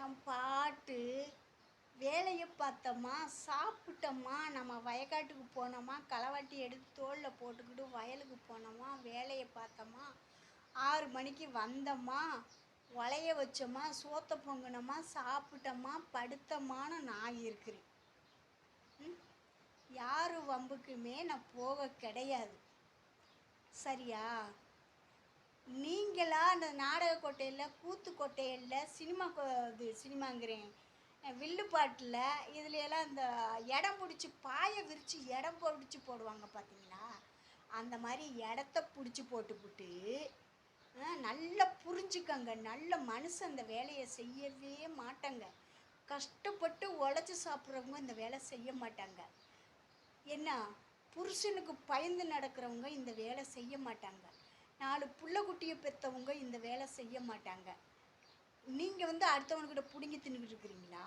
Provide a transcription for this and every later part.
நாம் பாட்டு வேலையை பார்த்தோமா, சாப்பிட்டோமா, நம்ம வயக்காட்டுக்கு போனோமா, களவாட்டி எடுத்து தோளில் போட்டுக்கிட்டு வயலுக்கு போனோமா, வேலையை பார்த்தோமா, 6 மணிக்கு வந்தோமா, உலைய வச்சோமா, சோத்தை பொங்குனோமா, சாப்பிட்டோமா, படுத்தோமான்னு நான் இருக்கிறேன். யார் வம்புக்குமே நான் போக கிடையாது. சரியா? நீங்களா அந்த நாடக கொட்டையில், கூத்து கொட்டையில், சினிமாங்கிறேன், வில்லுப்பாட்டில் இதுலையெல்லாம் இந்த இடம் பிடிச்சி பாயை விரித்து இடம் பிடிச்சி போடுவாங்க பார்த்தீங்களா? அந்த மாதிரி இடத்த பிடிச்சி போட்டுப்புட்டு நல்லா புரிஞ்சுக்கங்க. நல்ல மனுஷன் இந்த வேலையை செய்யவே மாட்டாங்க. கஷ்டப்பட்டு உழைச்சி சாப்பிட்றவங்க இந்த வேலை செய்ய மாட்டாங்க. என்ன, புருஷனுக்கு பயந்து நடக்கிறவங்க இந்த வேலை செய்ய மாட்டாங்க. 4 புள்ள குட்டியை பெற்றவங்க இந்த வேலை செய்ய மாட்டாங்க. நீங்கள் அடுத்தவங்கக்கிட்ட பிடுங்கி தின்னுக்கிட்டு இருக்கிறீங்களா?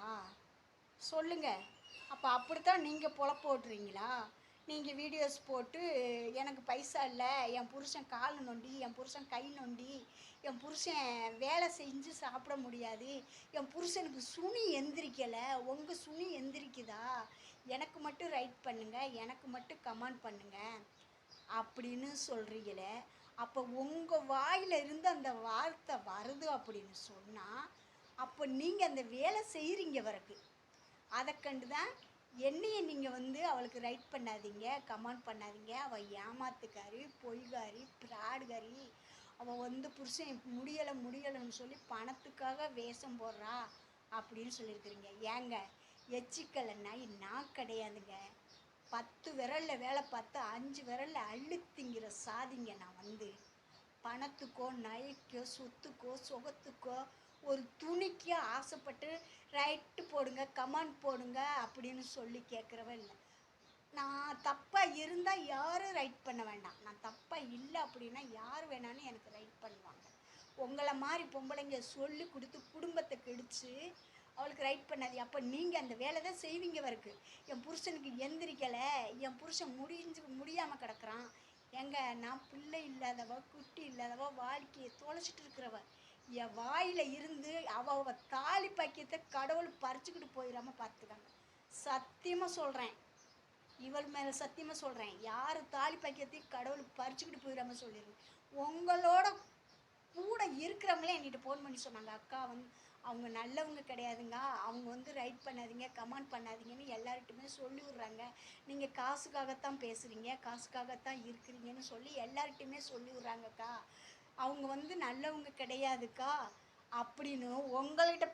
சொல்லுங்கள். அப்போ அப்படித்தான் நீங்கள் பொழப்பு ஓட்டுறீங்களா? நீங்கள் வீடியோஸ் போட்டு எனக்கு பைசா இல்லை, என் புருஷன் கால் நொண்டி, என் புருஷன் கை நொண்டி, என் புருஷன் வேலை செஞ்சு சாப்பிட முடியாது, என் புருஷனுக்கு சுனி எந்திரிக்கலை, உங்கள் சுனி எந்திரிக்குதா, எனக்கு மட்டும் ரைட் பண்ணுங்கள், எனக்கு மட்டும் கமெண்ட் பண்ணுங்கள் அப்படின்னு சொல்கிறீங்களே. அப்போ உங்கள் வாயில் இருந்து அந்த வார்த்தை வருது அப்படின்னு சொன்னால், அப்போ நீங்கள் அந்த வேலை செய்கிறீங்க வரைக்கு. அதை கண்டு தான் என்னையை நீங்கள் அவளுக்கு ரைட் பண்ணாதீங்க, கமெண்ட் பண்ணாதீங்க, அவள் ஏமாத்துக்காரி, பொய்காரி, பிராடுகாரி, அவள் புருஷன் முடியலைன்னு சொல்லி பணத்துக்காக வேஷம் போடுறா அப்படின்னு சொல்லியிருக்கிறீங்க. ஏங்க, எச்சிக்கலை நாய் நான் கிடையாதுங்க. 10 விரலில் வேலை பார்த்து 5 விரலில் அள்ளுத்திங்கிற சாதிங்க நான். பணத்துக்கோ, நகைக்கோ, சொத்துக்கோ, சுகத்துக்கோ, ஒரு துணிக்கோ ஆசைப்பட்டு ரைட்டு போடுங்க, கமெண்ட் போடுங்க அப்படின்னு சொல்லி கேட்குறவ இல்லை. நான் தப்பாக இருந்தால் யாரும் ரைட் பண்ண வேண்டாம். நான் தப்பாக இல்லை அப்படின்னா யார் வேணாலும் எனக்கு ரைட் பண்ணுவாங்க. உங்களை மாதிரி பொம்பளைங்க சொல்லி கொடுத்து குடும்பத்தை கெடுத்து அவளுக்கு ரைட் பண்ணாது. அப்போ நீங்கள் அந்த வேலை தான் செய்வீங்க வரைக்கு. என் புருஷனுக்கு எந்திரிக்கலை, என் புருஷன் முடியாமல் கிடக்குறான், எங்க நான் பிள்ளை இல்லாதவ, குட்டி இல்லாதவ, வாழ்க்கையை தொலைச்சிட்டு இருக்கிறவ, என் வாயில் இருந்து அவ தாலி பாக்கியத்தை கடவுள் பறிச்சுக்கிட்டு போயிடாமல் பார்த்துக்காங்க. சத்தியமாக சொல்கிறேன், இவள் மேலே சத்தியமாக சொல்கிறேன், யார் தாலி பாக்கியத்தையும் கடவுள் பறிச்சுக்கிட்டு போயிடாமல் சொல்லிடுறேன். உங்களோட கூட இருக்கிறவங்களே என்கிட்ட ஃபோன் பண்ணி சொன்னாங்க, அக்கா அவங்க நல்லவங்க கிடையாதுங்க, அவங்க ரைட் பண்ணாதீங்க, கமெண்ட் பண்ணாதீங்கன்னு எல்லார்கிட்டையுமே சொல்லி விட்றாங்க, நீங்கள் காசுக்காகத்தான் பேசுகிறீங்க, காசுக்காகத்தான் இருக்கிறீங்கன்னு சொல்லி எல்லார்கிட்டையுமே சொல்லி விட்றாங்கக்கா, அவங்க நல்லவங்க கிடையாதுக்கா அப்படின்னு உங்கள்கிட்ட